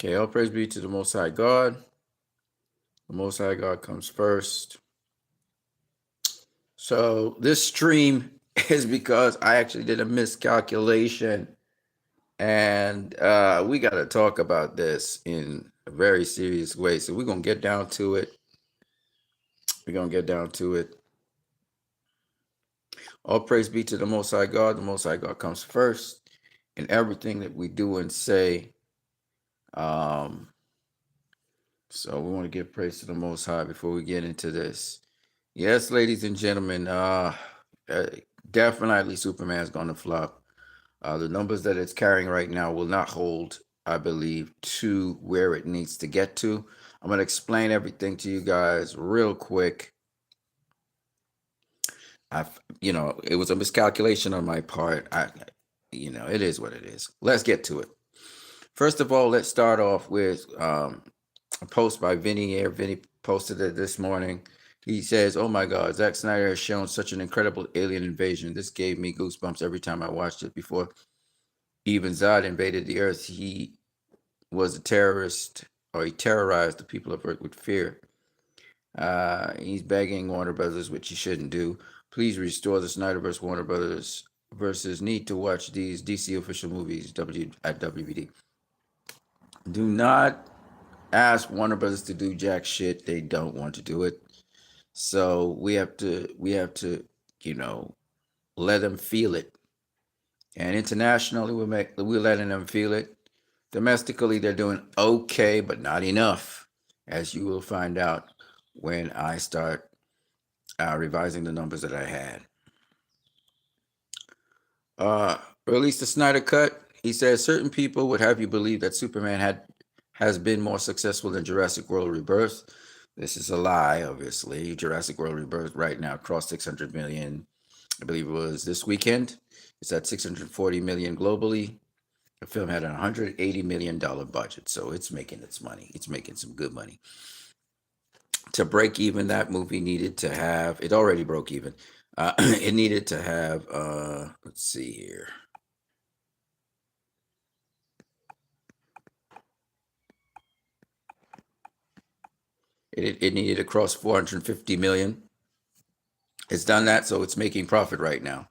Okay, all praise be to the Most High God. The Most High God comes first. So this stream is because I actually did a miscalculation, and we got to talk about this in a very serious way. So we're gonna get down to it. We're gonna get down to it. All praise be to the Most High God. The Most High God comes first in everything that we do and say. Um, so we want to give praise to the Most High before we get into this. Yes, ladies and gentlemen, uh, definitely Superman's going to flop. The numbers that it's carrying right now will not hold, I believe, to where it needs to get to. I'm going to explain everything to you guys real quick. It was a miscalculation on my part. It is what it is. Let's get to it. First of all, let's start off with a post by Vinny here. Vinny posted it this morning. He says, "Oh my God, Zack Snyder has shown such an incredible alien invasion. This gave me goosebumps every time I watched it. Before even Zod invaded the Earth, he was a terrorist, or he terrorized the people of Earth with fear. He's begging Warner Brothers, which he shouldn't do. Please restore the Snyderverse. Warner Brothers versus need to watch these DC official movies at WBD. Do not ask Warner Brothers to do jack shit. They don't want to do it. So we have to, you know, let them feel it. And internationally, we're letting them feel it. Domestically, they're doing okay, but not enough, as you will find out when I start revising the numbers that I had. Uh, Release the Snyder Cut. He says certain people would have you believe that Superman has been more successful than Jurassic World Rebirth. This is a lie, obviously. Jurassic World Rebirth right now crossed 600 million. I believe it was this weekend. It's at 640 million globally. The film had a $180 million budget, so it's making its money. It's making some good money. To break even, that movie needed to have, it already broke even. It needed to have, let's see here. It needed to cross 450 million. It's done that, so it's making profit right now.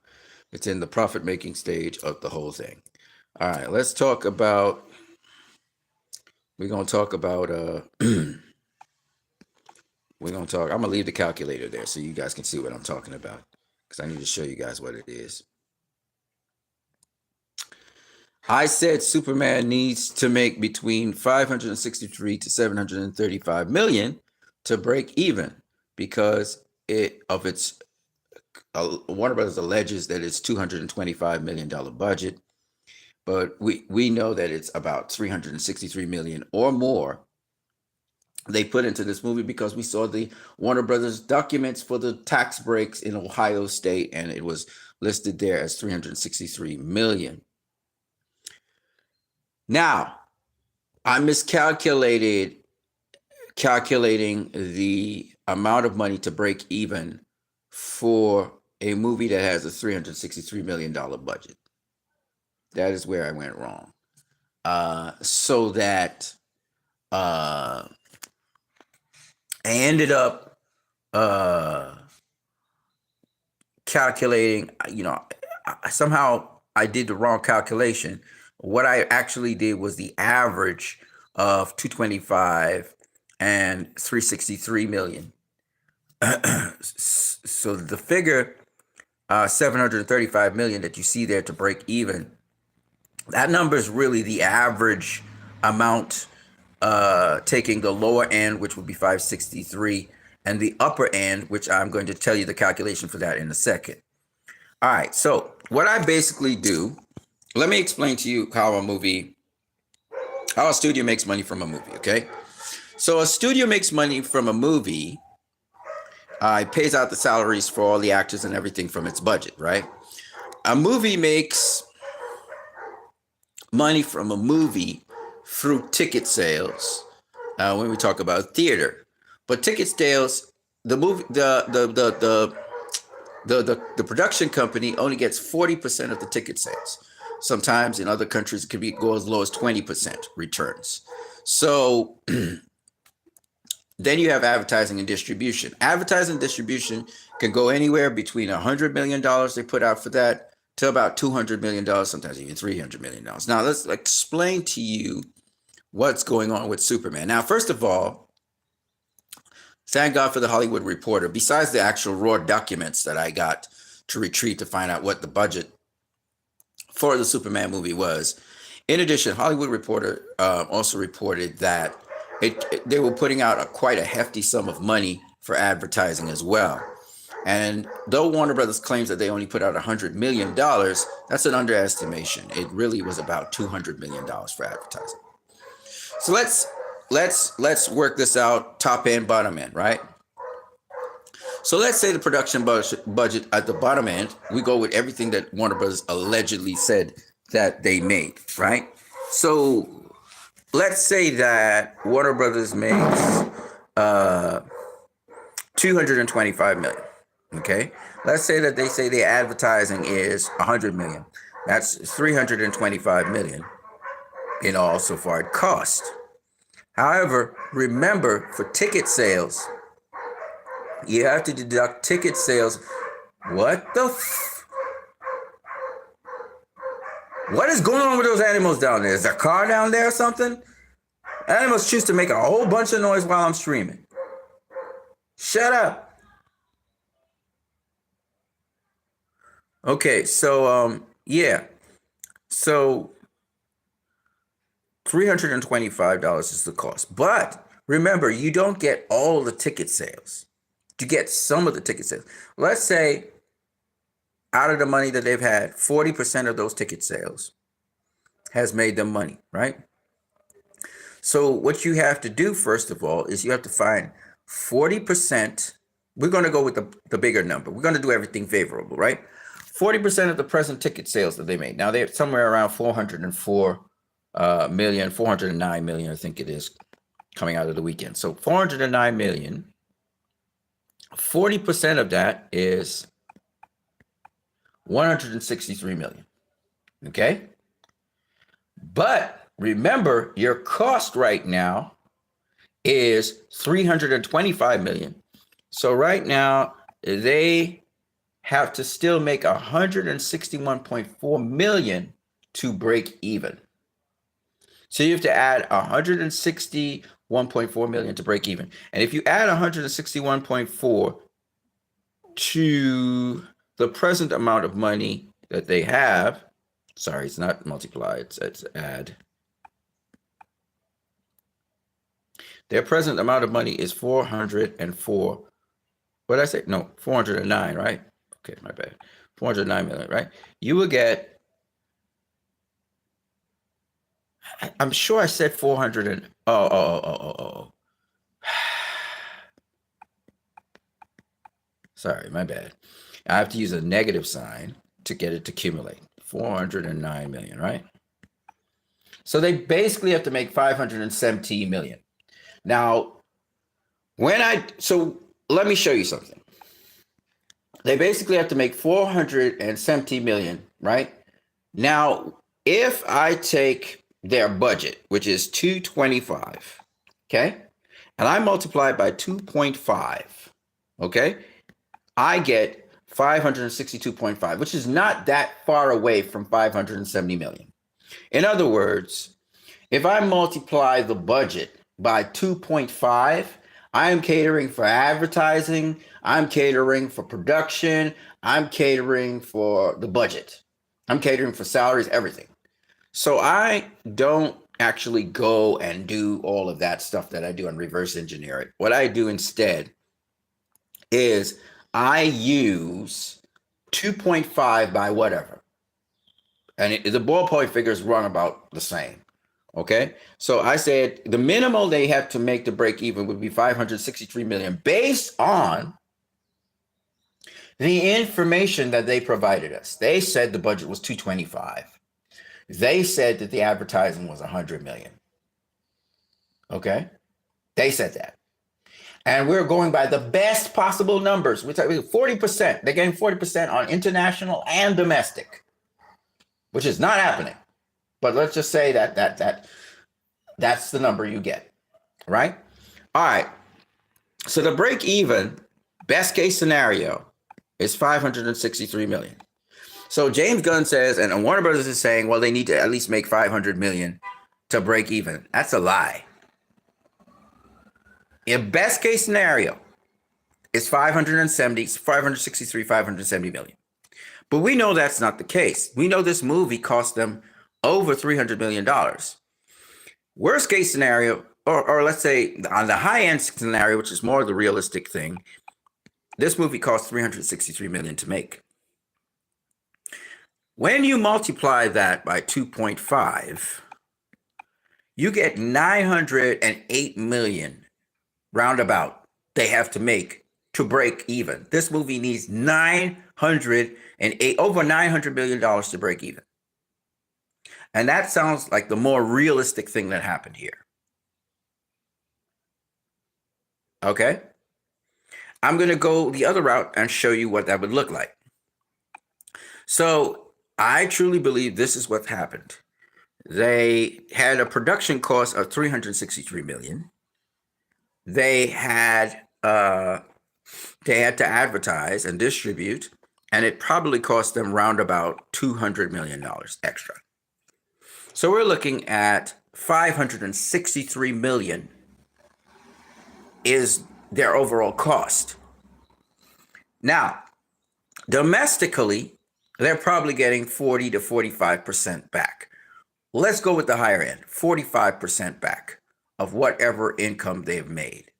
It's in the profit making stage of the whole thing. All right, let's talk about. We're gonna talk about. We're gonna talk. I'm gonna leave the calculator there so you guys can see what I'm talking about, because I need to show you guys what it is. I said Superman needs to make between 563 to 735 million to break even because Warner Brothers alleges that it's $225 million budget, but we know that it's about 363 million or more they put into this movie because we saw the Warner Brothers documents for the tax breaks in Ohio State, and it was listed there as 363 million. Now, I miscalculated calculating the amount of money to break even for a movie that has a $363 million budget. That is where I went wrong. So that I ended up calculating, somehow I did the wrong calculation. What I actually did was the average of 225 and 363 million. So the figure 735 million that you see there to break even, that number is really the average amount, taking the lower end, which would be 563, and the upper end, which I'm going to tell you the calculation for that in a second. All right, so what I basically do, let me explain to you how a studio makes money from a movie, okay? So a studio makes money from a movie. It pays out the salaries for all the actors and everything from its budget, right? A movie makes money from a movie through ticket sales when we talk about theater. But ticket sales, the movie, the production company only gets 40% of the ticket sales. Sometimes in other countries, it could go as low as 20% returns. So then you have advertising and distribution. Advertising and distribution can go anywhere between $100 million they put out for that to about $200 million, sometimes even $300 million. Now, let's explain to you what's going on with Superman. Now, first of all, thank God for the Hollywood Reporter. Besides the actual raw documents that I got to retrieve to find out what the budget for the Superman movie was, in addition, Hollywood Reporter also reported that they were putting out quite a hefty sum of money for advertising as well. And though Warner Brothers claims that they only put out $100 million, that's an underestimation. It really was about $200 million for advertising. So let's work this out, top end, bottom end, right? So let's say the production budget at the bottom end, we go with everything that Warner Brothers allegedly said that they made, right? So let's say that Warner Brothers makes $225 million. Okay, let's say that they say the advertising is $100 million. That's $325 million in all so far it cost. However, remember, for ticket sales, you have to deduct ticket sales. What is going on with those animals down there? Is there a car down there or something? Animals choose to make a whole bunch of noise while I'm streaming. Shut up. Okay, so yeah. So $325 is the cost. But remember, you don't get all the ticket sales. You get some of the ticket sales. Let's say out of the money that they've had, 40% of those ticket sales has made them money, right? So what you have to do, first of all, is you have to find 40%. We're going to go with the bigger number. We're going to do everything favorable, right? 40% of the present ticket sales that they made. Now they're somewhere around 404 million, 409 million, I think it is, coming out of the weekend. So 409 million. 40% of that is 163 million. Okay? But remember, your cost right now is 325 million. So right now, they have to still make 161.4 million to break even. So you have to add 161.4 million to break even. And if you add 161.4 to the present amount of money that they have, sorry, it's not multiply, it's add. Their present amount of money is 404. What did I say? No, 409, right? Okay, my bad. 409 million, right? You will get, I'm sure I said 400 and, oh. Sorry, my bad. I have to use a negative sign to get it to accumulate. 409 million, right? So they basically have to make 517 million. Now, so let me show you something. They basically have to make 470 million, right? Now, if I take their budget, which is 225, okay, and I multiply it by 2.5, okay, I get 562.5, which is not that far away from 570 million. In other words, if I multiply the budget by 2.5, I am catering for advertising, I'm catering for production, I'm catering for the budget, I'm catering for salaries, everything. So I don't actually go and do all of that stuff that I do and reverse engineer it. What I do instead is I use 2.5 by whatever. And the ballpoint figures run about the same. Okay, so I said the minimal they have to make to break even would be 563 million based on the information that they provided us. They said the budget was 225. They said that the advertising was 100 million. Okay, they said that. And we're going by the best possible numbers. We're talking 40%. They're getting 40% on international and domestic. which is not happening. But let's just say that's the number you get, right? All right. So the break even, best case scenario, is 563 million. So James Gunn says, and Warner Brothers is saying, well, they need to at least make 500 million to break even. That's a lie. If best case scenario is 570 million. But we know that's not the case. We know this movie cost them over $300 million. Worst case scenario, or let's say on the high end scenario, which is more the realistic thing, this movie cost 363 million to make. When you multiply that by 2.5, you get 908 million roundabout they have to make to break even. This movie needs over $900 million to break even. And that sounds like the more realistic thing that happened here. Okay? I'm going to go the other route and show you what that would look like. So I truly believe this is what happened. They had a production cost of 363 million. They had to advertise and distribute, and it probably cost them round about $200 million extra. So we're looking at 563 million is their overall cost. Now, domestically, they're probably getting 40 to 45% back. Let's go with the higher end, 45% back of whatever income they've made.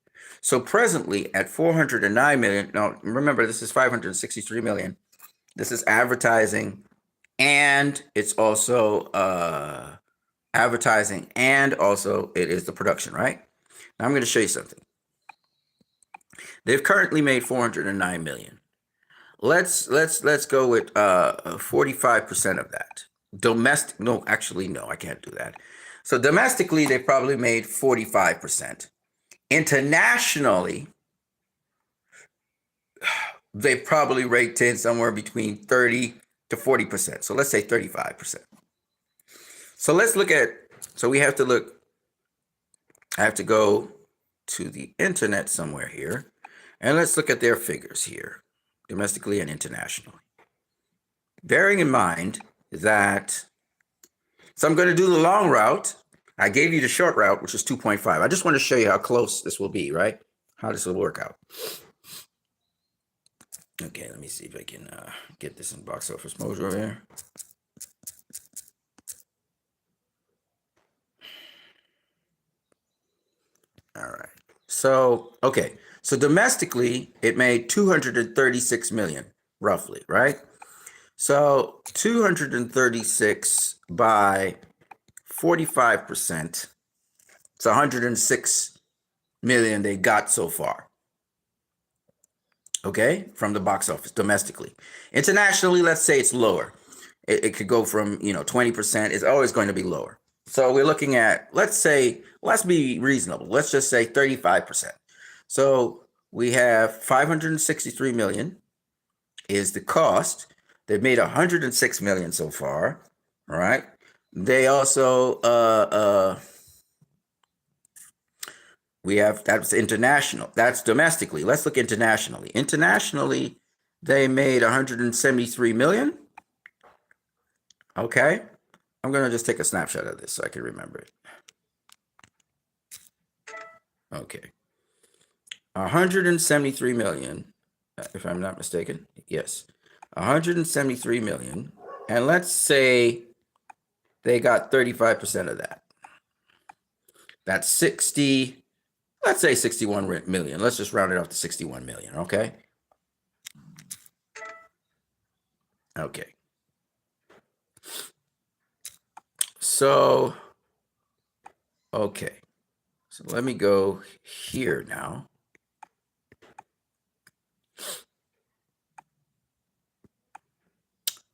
So presently at 409 million, now remember this is 563 million. This is advertising, and it's also advertising, and also it is the production, right? Now I'm going to show you something. They've currently made 409 million. Let's go with 45% of that. Domestic, no, actually, no, I can't do that. So domestically, they probably made 45%. Internationally, they probably raked in somewhere between 30 to 40%. So let's say 35%. So let's look at, so we have to look, I have to go to the internet somewhere here, and let's look at their figures here, domestically and internationally. Bearing in mind that, so I'm going to do the long route. I gave you the short route, which is 2.5. I just want to show you how close this will be, right? How this will work out. Okay, let me see if I can get this in box office mojo here. All right. So, okay. So domestically, it made 236 million, roughly, right? So 236 by 45%, it's 106 million they got so far. Okay, from the box office domestically. Internationally, let's say it's lower. It could go from 20%. It's always going to be lower. So we're looking at, let's be reasonable. Let's just say 35%. So we have 563 million is the cost. They've made 106 million so far. All right. They also we have, that's international. That's domestically. Let's look internationally. Internationally, they made 173 million. Okay. I'm going to just take a snapshot of this so I can remember it. Okay. 173 million, if I'm not mistaken. Yes. 173 million. And let's say they got 35% of that. That's 60, let's say 61 million. Let's just round it off to 61 million, okay? Okay. So, okay. So let me go here now.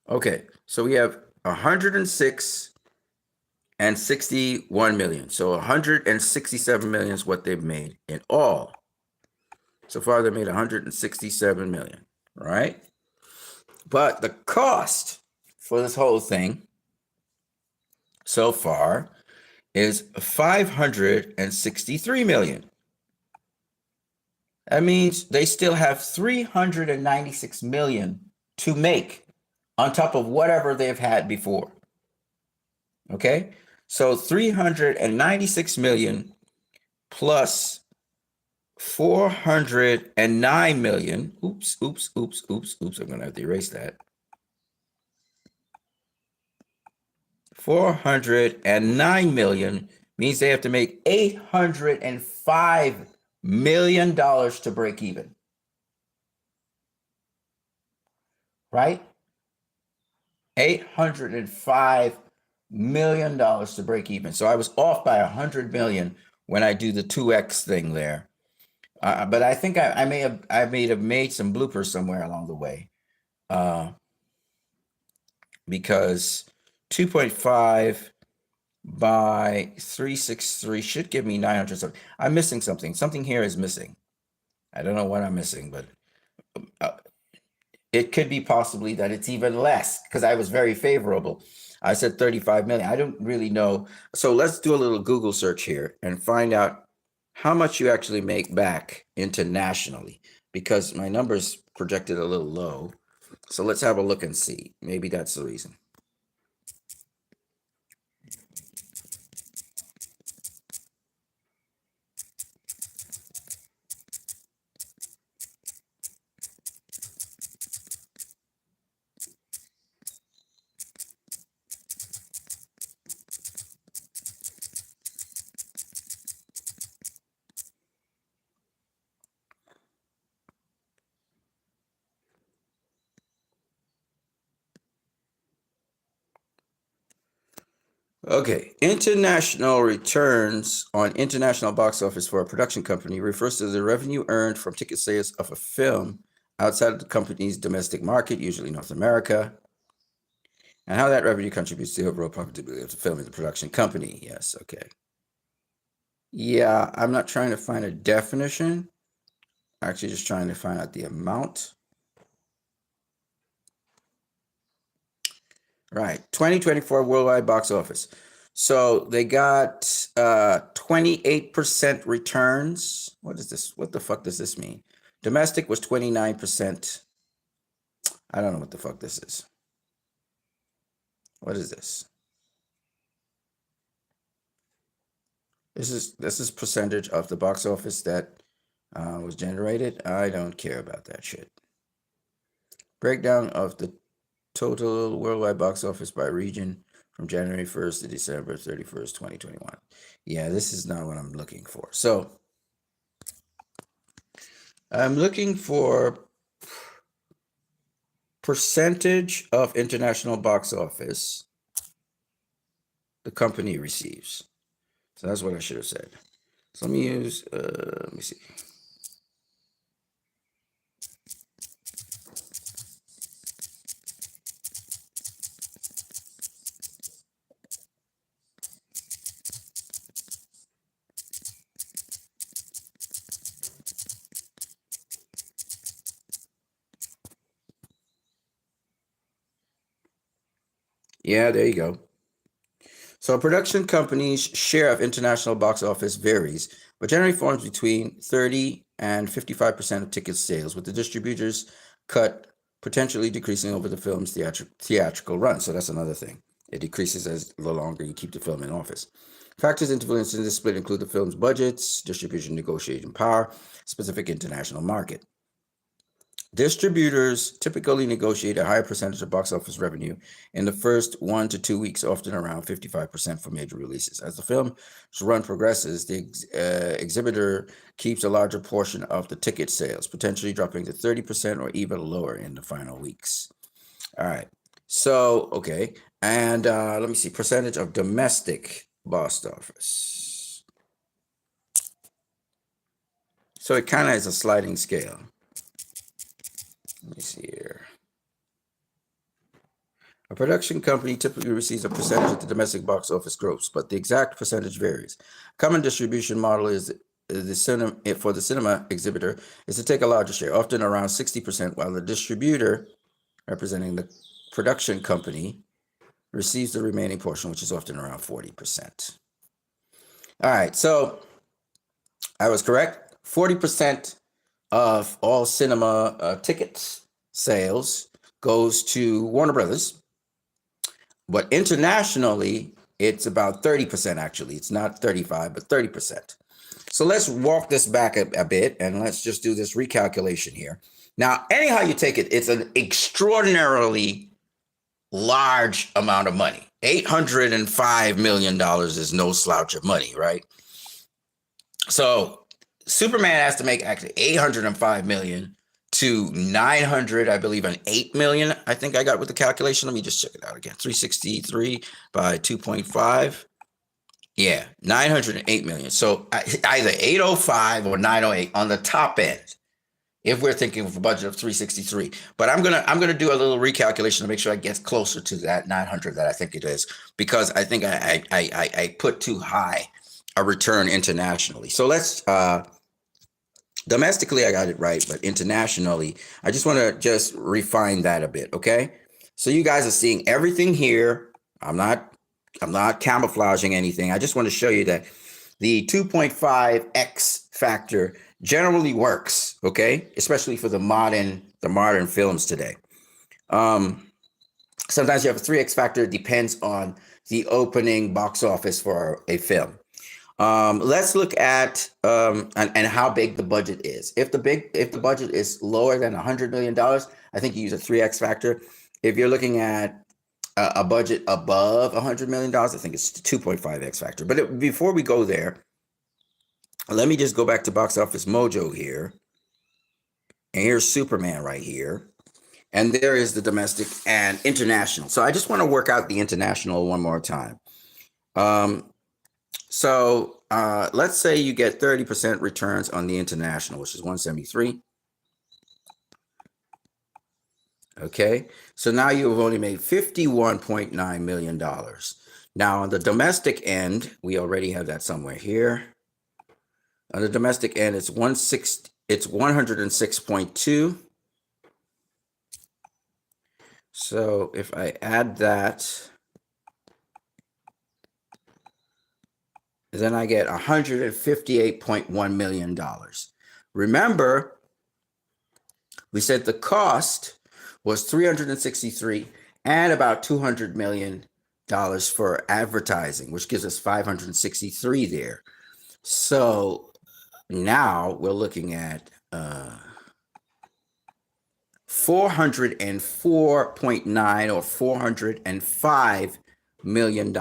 Okay, so we have 106 and 61 million. So 167 million is what they've made in all. So far, they made 167 million, right? But the cost for this whole thing so far is 563 million. That means they still have 396 million to make on top of whatever they've had before. Okay? So 396 million plus 409 million. Oops. I'm going to have to erase that. 409 million means they have to make $805 million to break even. Right? $805 million to break even. So I was off by 100 million when I do the 2x thing there. But I think I may have made some bloopers somewhere along the way. Because 2.5 by 363 should give me 900 something. I'm missing something. Something here is missing. I don't know what I'm missing, but it could be possibly that it's even less because I was very favorable. I said 35 million. I don't really know. So let's do a little Google search here and find out how much you actually make back internationally, because my numbers projected a little low. So let's have a look and see. Maybe that's the reason. Okay, international returns on international box office for a production company refers to the revenue earned from ticket sales of a film outside of the company's domestic market, usually North America, and how that revenue contributes to the overall profitability of the film and the production company. Yes, okay. Yeah, I'm not trying to find a definition. I'm actually just trying to find out the amount. Right, 2024 worldwide box office. So they got 28% returns. What is this? What the fuck does this mean? Domestic was 29%. I don't know what the fuck this is. What is this? This is percentage of the box office that was generated. I don't care about that shit. Breakdown of the total worldwide box office by region from January 1st to December 31st, 2021. Yeah, this is not what I'm looking for. So I'm looking for percentage of international box office the company receives. So that's what I should have said. So let me use, let me see. Yeah, there you go. So a production company's share of international box office varies, but generally forms between 30 and 55% of ticket sales, with the distributors' cut potentially decreasing over the film's theatrical run. So that's another thing. It decreases as the longer you keep the film in office. Factors influencing this split include the film's budgets, distribution negotiating power, specific international market. Distributors typically negotiate a higher percentage of box office revenue in the first 1 to 2 weeks, often around 55% for major releases. As the film's run progresses, the exhibitor keeps a larger portion of the ticket sales, potentially dropping to 30% or even lower in the final weeks. All right. So, okay. And let me see, percentage of domestic box office. So it kind of is a sliding scale. Let me see here. A production company typically receives a percentage of the domestic box office gross, but the exact percentage varies. Common distribution model is for the cinema exhibitor is to take a larger share, often around 60%, while the distributor, representing the production company, receives the remaining portion, which is often around 40%. All right, so I was correct. 40% of all cinema tickets sales goes to Warner Brothers, but internationally, it's about 30% actually. It's not 35, but 30%. So let's walk this back a bit and let's just do this recalculation here. Now, anyhow you take it, it's an extraordinarily large amount of money. $805 million is no slouch of money, right? So Superman has to make actually 805 million to 900, I believe, and 8 million. I think I got with the calculation. Let me just check it out again. 363 by 2.5. Yeah, 908 million. So either 805 or 908 on the top end, if we're thinking of a budget of 363. But I'm gonna do a little recalculation to make sure I get closer to that 900 that I think it is, because I think I put too high a return internationally. So let's domestically I got it right, but internationally I just want to just refine that a bit. Okay, so you guys are seeing everything here. I'm not camouflaging anything. I just want to show you that the 2.5x factor generally works, okay? Especially for the modern films today. Sometimes you have a 3x factor. It depends on the opening box office for a film. Let's look at and how big the budget is. If the budget is lower than $100 million, I think you use a 3x factor. If you're looking at a budget above $100 million, I think it's 2.5x factor. But before we go there, let me just go back to Box Office Mojo here. And here's Superman right here. And there is the domestic and international. So I just want to work out the international one more time. So let's say you get 30% returns on the international, which is 173. Okay, so now you have only made $51.9 million. Now on the domestic end, we already have that somewhere here. On the domestic end, it's 106.2. So if I add that, then I get $158.1 million. Remember, we said the cost was 363 and about $200 million for advertising, which gives us 563 there. So now we're looking at $404.9 or $405 million.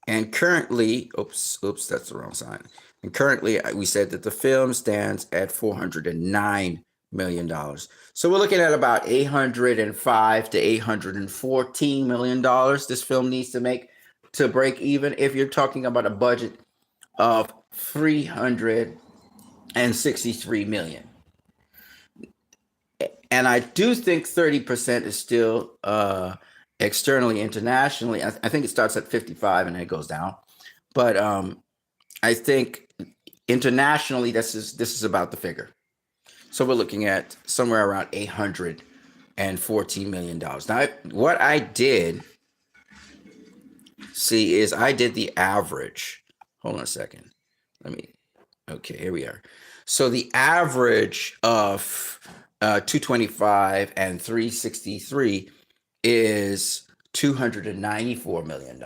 And currently, oops, that's the wrong sign. And currently, we said that the film stands at $409 million. So we're looking at about $805 to $814 million this film needs to make to break even, if you're talking about a budget of $363 million. And I do think 30% is still externally, internationally. I think it starts at 55 and then it goes down. But I think internationally, this is about the figure. So we're looking at somewhere around $814 million. Now, what I did see is I did the average. Hold on a second. Okay, here we are. So the average of 225 and 363 is $294 million.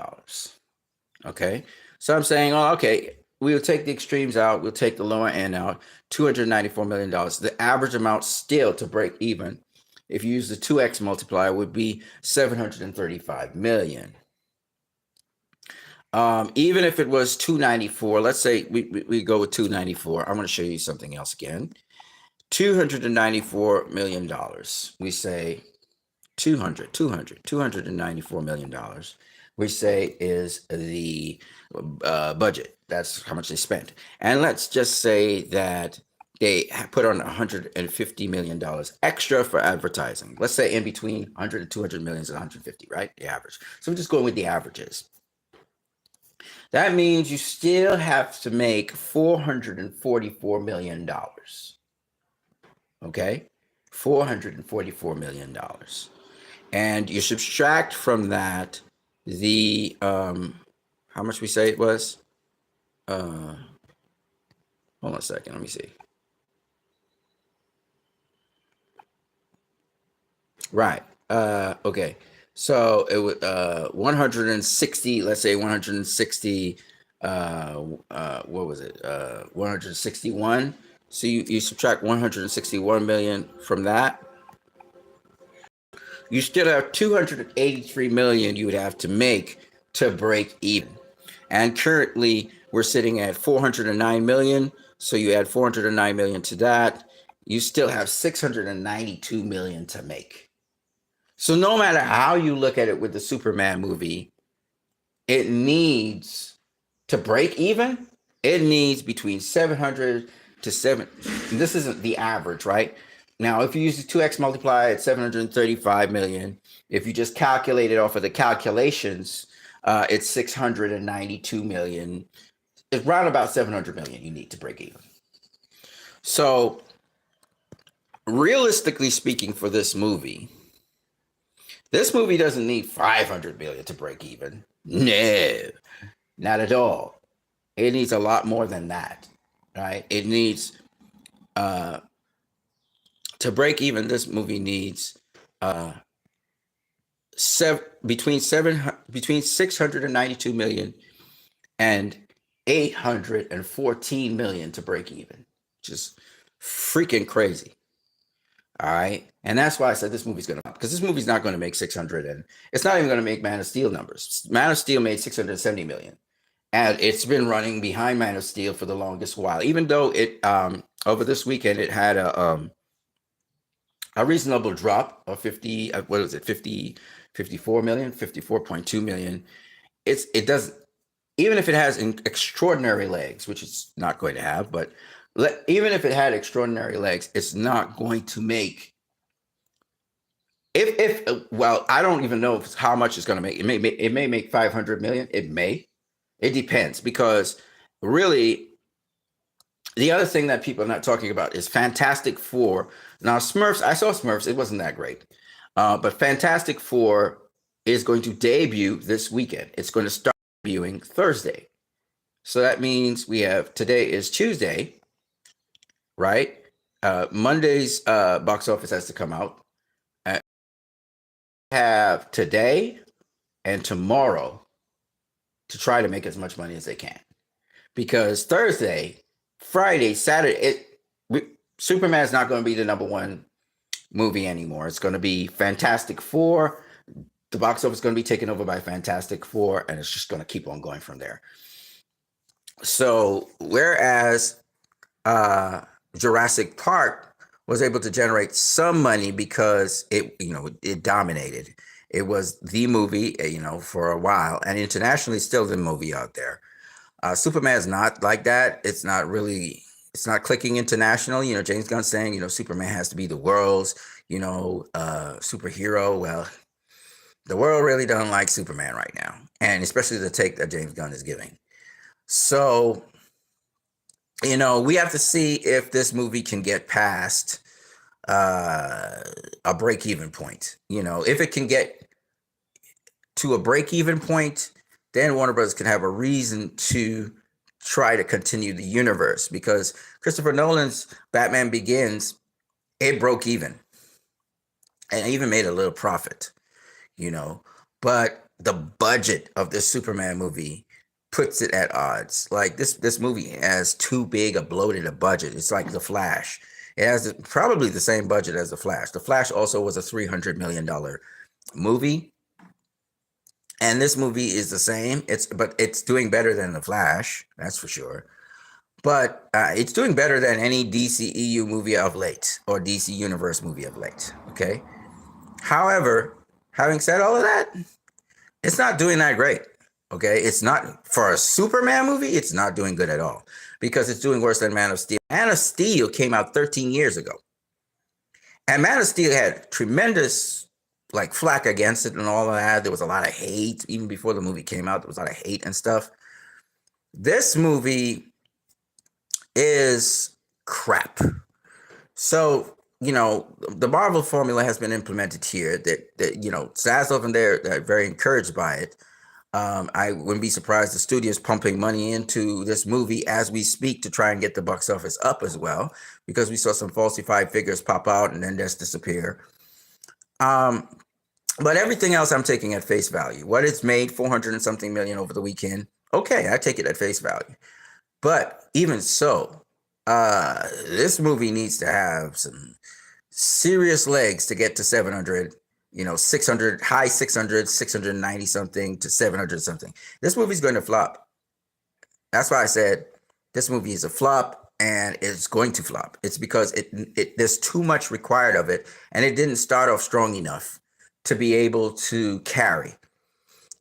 Okay, so I'm saying, oh, okay, we'll take the extremes out, we'll take the lower end out, $294 million. The average amount still to break even, if you use the 2x multiplier, would be $735 million. Even if it was 294, let's say we go with 294. I'm going to show you something else again. $294 million. We say $294 million. We say is the budget. That's how much they spent. And let's just say that they put on $150 million extra for advertising. Let's say in between 100 and 200 million is 150, right? The average. So we're just going with the averages. That means you still have to make $444 million. Okay? $444 million. and you subtract from that the how much we say it was. Uh, Hold on a second. Let me see. Right. Okay. So it was 160. Let's say 160. What was it? 161. So you subtract 161 million from that. You still have 283 million you would have to make to break even. And currently we're sitting at 409 million. So you add 409 million to that, you still have 692 million to make. So no matter how you look at it with the Superman movie, it needs to break even. It needs between 700 to 7. This isn't the average, right? Now, if you use the 2x multiply at 735 million, if you just calculate it off of the calculations, it's 692 million. It's around about 700 million you need to break even. So, realistically speaking, for this movie doesn't need 500 million to break even. No, not at all. It needs a lot more than that, right? It needs to break even. This movie needs between 692 million and 814 million to break even. Just freaking crazy. All right. And that's why I said this movie's going to, because this movie's not going to make 600, and it's not even going to make Man of Steel numbers. Man of Steel made 670 million. And it's been running behind Man of Steel for the longest while, even though it over this weekend it had a reasonable drop of 50, what was it, 50, 54 million, 54.2 million. It does, even if it has extraordinary legs, which it's not going to have, but even if it had extraordinary legs, it's not going to make, if well, I don't even know how much it's going to make. It may make 500 million. It depends, because really the other thing that people are not talking about is Fantastic Four. Now, Smurfs, I saw Smurfs. It wasn't that great. But Fantastic Four is going to debut this weekend. It's going to start debuting Thursday. So that means we have, today is Tuesday, right? Monday's box office has to come out. Have today and tomorrow to try to make as much money as they can. Because Thursday, Friday, Saturday, Superman's not going to be the number one movie anymore. It's going to be Fantastic Four. The box office is going to be taken over by Fantastic Four, and it's just going to keep on going from there. So whereas Jurassic Park was able to generate some money because it dominated. It was the movie, for a while, and internationally still the movie out there. Superman is not like that. It's not clicking internationally. James Gunn saying, Superman has to be the world's, superhero. Well, the world really doesn't like Superman right now, and especially the take that James Gunn is giving. So, we have to see if this movie can get past a break-even point. If it can get to a break-even point, then Warner Bros. Can have a reason to try to continue the universe, because Christopher Nolan's Batman Begins, it broke even and even made a little profit, but the budget of this Superman movie puts it at odds. Like this movie has too big a bloated a budget. It's like The Flash. It has probably the same budget as The Flash. The Flash also was a $300 million movie. And this movie is the same. But it's doing better than The Flash, that's for sure. But it's doing better than any DCEU movie of late, or DC Universe movie of late. Okay. However, having said all of that, it's not doing that great. Okay. It's not, for a Superman movie, it's not doing good at all, because it's doing worse than Man of Steel. Man of Steel came out 13 years ago. And Man of Steel had tremendous flack against it and all of that. There was a lot of hate even before the movie came out. There was a lot of hate and stuff. This movie is crap. So the Marvel formula has been implemented here. That Zaslav and they're very encouraged by it. I wouldn't be surprised the studio is pumping money into this movie as we speak to try and get the box office up as well, because we saw some falsified figures pop out and then just disappear. Um, but everything else I'm taking at face value. What it's made, 400 and something million over the weekend. Okay, I take it at face value. But even so, this movie needs to have some serious legs to get to 700, 600, high 600, 690 something to 700 something. This movie's going to flop. That's why I said this movie is a flop and it's going to flop. It's because there's too much required of it, and it didn't start off strong enough to be able to carry.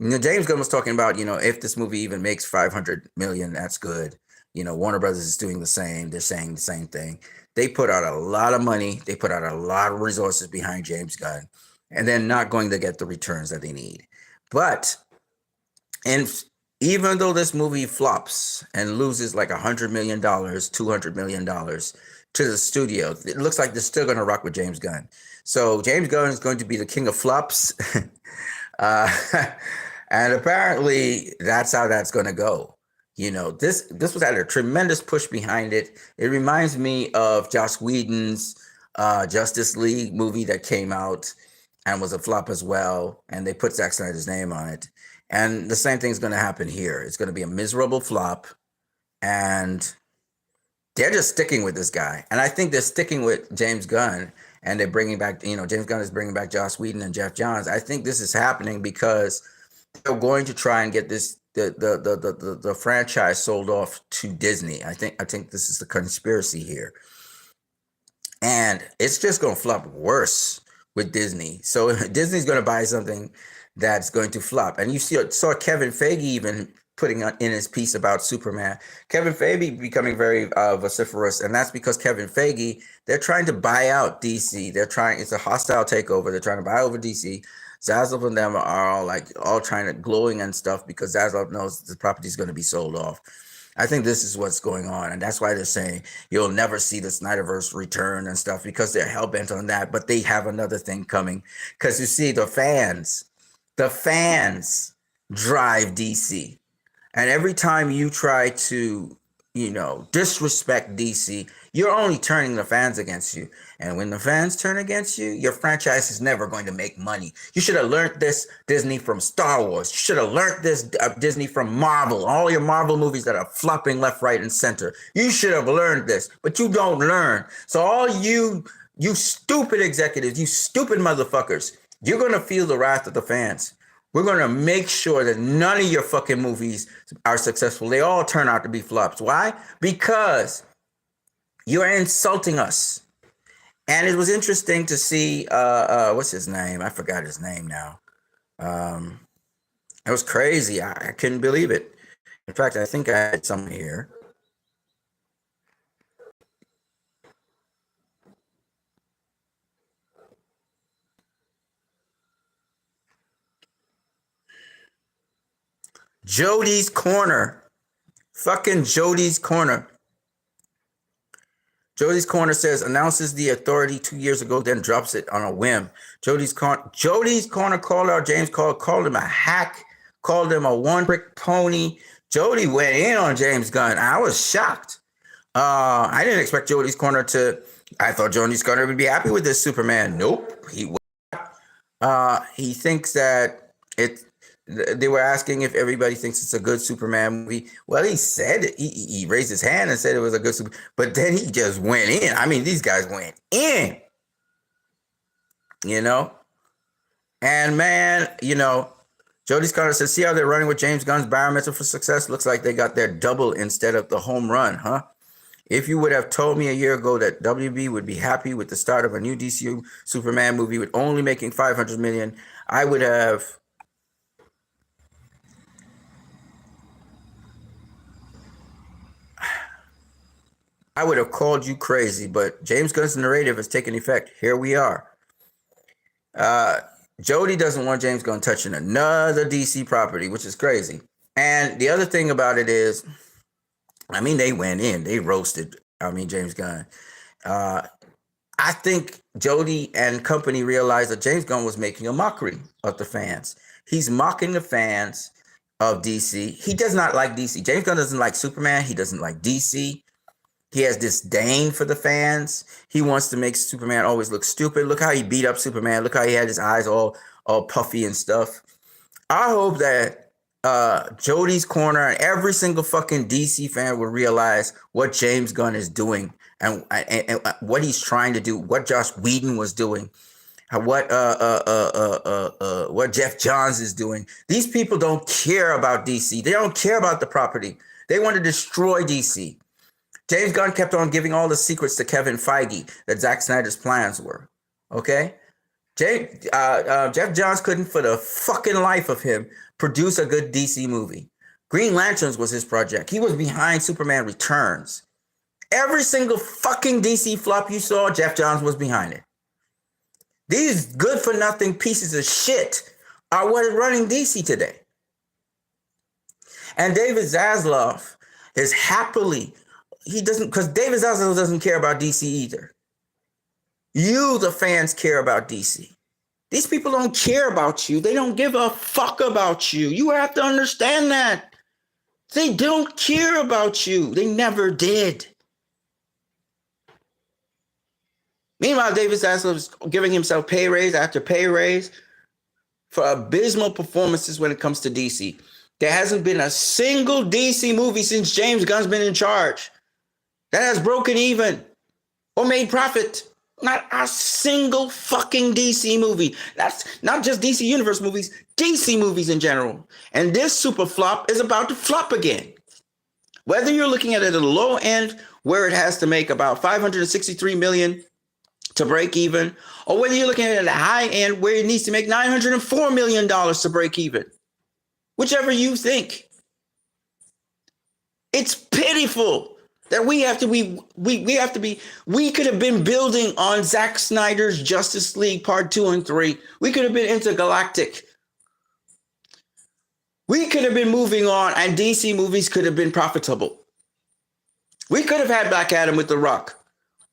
James Gunn was talking about, if this movie even makes 500 million, that's good. Warner Brothers is doing the same. They're saying the same thing. They put out a lot of money. They put out a lot of resources behind James Gunn, and they're not going to get the returns that they need. But, and even though this movie flops and loses like $100 million, $200 million to the studio, it looks like they're still going to rock with James Gunn. So James Gunn is going to be the king of flops. And apparently that's how that's going to go. This was had a tremendous push behind it. It reminds me of Joss Whedon's Justice League movie that came out and was a flop as well. And they put Zack Snyder's name on it. And the same thing's going to happen here. It's going to be a miserable flop. And they're just sticking with this guy. And I think they're sticking with James Gunn. And they're bringing back, James Gunn is bringing back Joss Whedon and Jeff Johns. I think this is happening because they're going to try and get the franchise sold off to Disney. I think this is the conspiracy here, and it's just going to flop worse with Disney. So Disney's going to buy something that's going to flop, and you saw Kevin Feige even putting in his piece about Superman. Kevin Feige becoming very vociferous, and that's because Kevin Feige, they're trying to buy out DC. It's a hostile takeover. They're trying to buy over DC. Zaslav and them are all trying to glowing and stuff because Zaslav knows the property is going to be sold off. I think this is what's going on, and that's why they're saying you'll never see the Snyderverse return and stuff, because they're hell bent on that. But they have another thing coming, because you see the fans drive DC. And every time you try to, disrespect DC, you're only turning the fans against you. And when the fans turn against you, your franchise is never going to make money. You should have learned this, Disney, from Star Wars. You should have learned this, Disney, from Marvel. All your Marvel movies that are flopping left, right, and center. You should have learned this, but you don't learn. So all you stupid executives, you stupid motherfuckers, you're going to feel the wrath of the fans. We're going to make sure that none of your fucking movies are successful. They all turn out to be flops. Why? Because you're insulting us. And it was interesting to see, what's his name? I forgot his name now. It was crazy. I couldn't believe it. In fact, I think I had some here. Jody's Corner. Fucking Jody's Corner. Jody's Corner says announces the authority 2 years ago, then drops it on a whim. Jody's Corner called out James, called him a hack, called him a one-trick pony. Jody went in on James Gunn. I was shocked. I didn't expect Jody's Corner I thought Jody's Corner would be happy with this Superman. Nope. He thinks that they were asking if everybody thinks it's a good Superman movie. Well, he said it. He raised his hand and said it was a good Superman, but then he just went in. I mean, these guys went in, And man, Jody's Corner says, see how they're running with James Gunn's barometer for success? Looks like they got their double instead of the home run, huh? If you would have told me a year ago that WB would be happy with the start of a new DC Superman movie with only making 500 million, I would have called you crazy, but James Gunn's narrative has taken effect. Here we are. Jody doesn't want James Gunn touching another DC property, which is crazy. And the other thing about it is, they went in, they roasted, James Gunn. I think Jody and company realized that James Gunn was making a mockery of the fans. He's mocking the fans of DC. He does not like DC. James Gunn doesn't like Superman. He doesn't like DC. He has disdain for the fans. He wants to make Superman always look stupid. Look how he beat up Superman. Look how he had his eyes all puffy and stuff. I hope that Jody's Corner and every single fucking DC fan will realize what James Gunn is doing and what he's trying to do, what Joss Whedon was doing, what Jeff Johns is doing. These people don't care about DC. They don't care about the property. They want to destroy DC. James Gunn kept on giving all the secrets to Kevin Feige that Zack Snyder's plans were. Okay? Jeff Johns couldn't, for the fucking life of him, produce a good DC movie. Green Lanterns was his project. He was behind Superman Returns. Every single fucking DC flop you saw, Jeff Johns was behind it. These good-for-nothing pieces of shit are what is running DC today. And David Zaslav is happily... He doesn't, because David Zaslav doesn't care about DC either. You, the fans, care about DC. These people don't care about you. They don't give a fuck about you. You have to understand that. They don't care about you. They never did. Meanwhile, David Zaslav is giving himself pay raise after pay raise for abysmal performances when it comes to DC. There hasn't been a single DC movie since James Gunn's been in charge that has broken even or made profit. Not a single fucking DC movie. That's not just DC Universe movies, DC movies in general. And this super flop is about to flop again. Whether you're looking at it at a low end, where it has to make about $563 million to break even, or whether you're looking at it at a high end, where it needs to make $904 million to break even. Whichever you think. It's pitiful that we could have been building on Zack Snyder's Justice League Part 2 and 3. We could have been intergalactic. We could have been moving on, and DC movies could have been profitable. We could have had Black Adam with The Rock,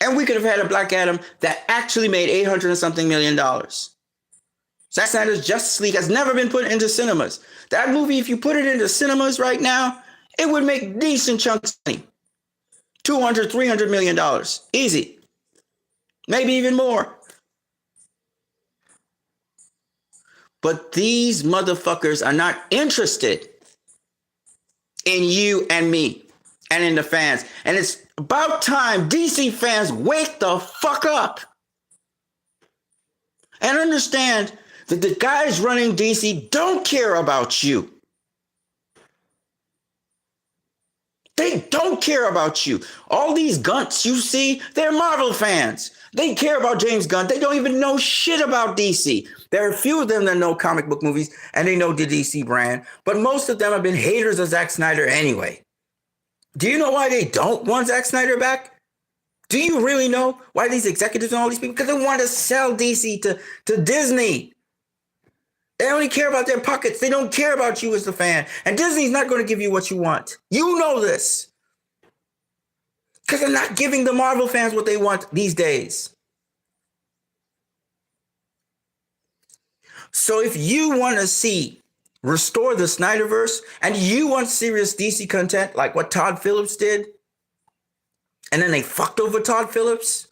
and we could have had a Black Adam that actually made $800 and something million. Zack Snyder's Justice League has never been put into cinemas. That movie, if you put it into cinemas right now, it would make decent chunks of money. $200, $300 million. Easy. Maybe even more. But these motherfuckers are not interested in you and me and in the fans. And it's about time DC fans wake the fuck up and understand that the guys running DC don't care about you. They don't care about you. All these gunts you see, they're Marvel fans. They care about James Gunn. They don't even know shit about DC. There are a few of them that know comic book movies and they know the DC brand, but most of them have been haters of Zack Snyder anyway. Do you know why they don't want Zack Snyder back? Do you really know why these executives and all these people? Because they want to sell DC to Disney. They only care about their pockets. They don't care about you as the fan. And Disney's not going to give you what you want. You know this. Because they're not giving the Marvel fans what they want these days. So if you want to see restore the Snyderverse and you want serious DC content like what Todd Phillips did, and then they fucked over Todd Phillips,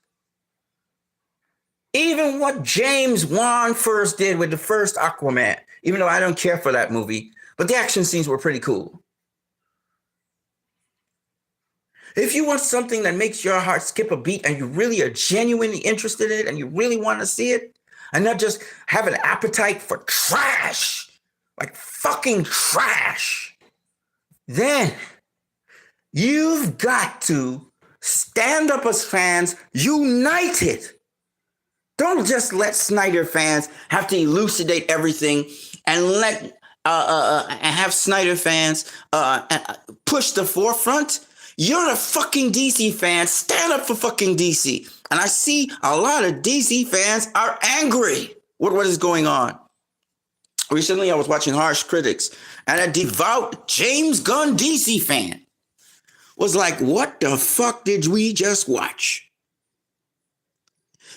even what James Wan first did with the first Aquaman, even though I don't care for that movie, but the action scenes were pretty cool. If you want something that makes your heart skip a beat and you really are genuinely interested in it and you really want to see it, and not just have an appetite for trash, like fucking trash, then you've got to stand up as fans united. Don't just let Snyder fans have to elucidate everything and let have Snyder fans push the forefront. You're a fucking DC fan. Stand up for fucking DC. And I see a lot of DC fans are angry with what is going on. Recently, I was watching Harsh Critics, and a devout James Gunn DC fan was like, what the fuck did we just watch?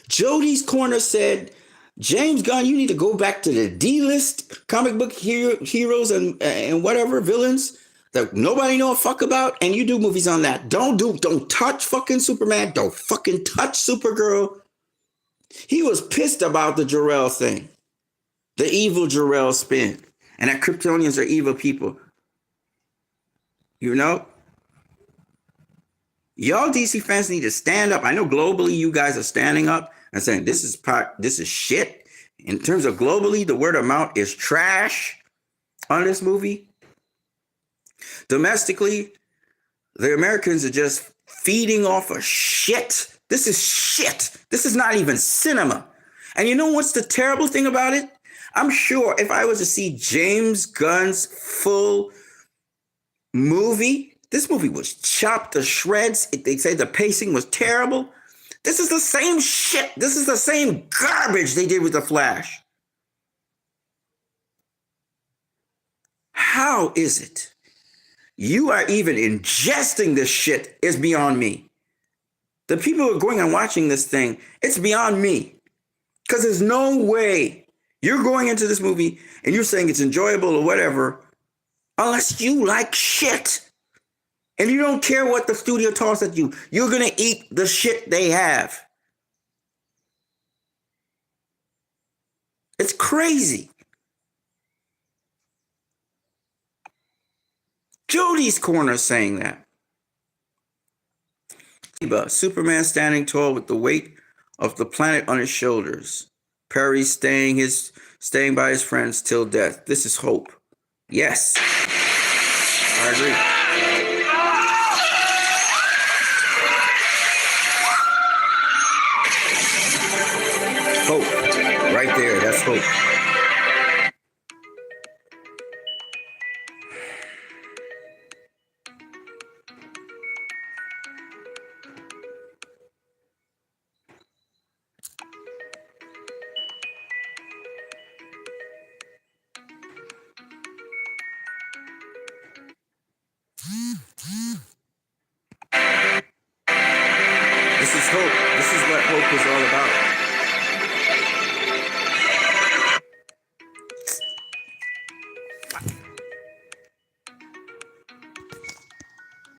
Jody's Corner said, James Gunn, you need to go back to the D-list comic book heroes and whatever villains that nobody know a fuck about, and you do movies on that. Don't touch fucking Superman. Don't fucking touch Supergirl. He was pissed about the Jor-El thing, the evil Jor-El spin, and that Kryptonians are evil people. You know, y'all DC fans need to stand up. I know globally you guys are standing up and saying this is shit. In terms of globally, the word of mouth is trash on this movie. Domestically, the Americans are just feeding off of shit. This is shit. This is not even cinema. And you know what's the terrible thing about it? I'm sure if I was to see James Gunn's full movie, this movie was chopped to shreds. They say the pacing was terrible. This is the same shit. This is the same garbage they did with The Flash. How is it you are even ingesting this shit is beyond me. The people who are going and watching this thing, it's beyond me. Because there's no way you're going into this movie and you're saying it's enjoyable or whatever unless you like shit. And you don't care what the studio toss at you. You're going to eat the shit they have. It's crazy. Jody's Corner saying that. Superman standing tall with the weight of the planet on his shoulders. Perry staying by his friends till death. This is hope. Yes. I agree. Hope. Right there. That's hope. This is hope. This is what hope is all about.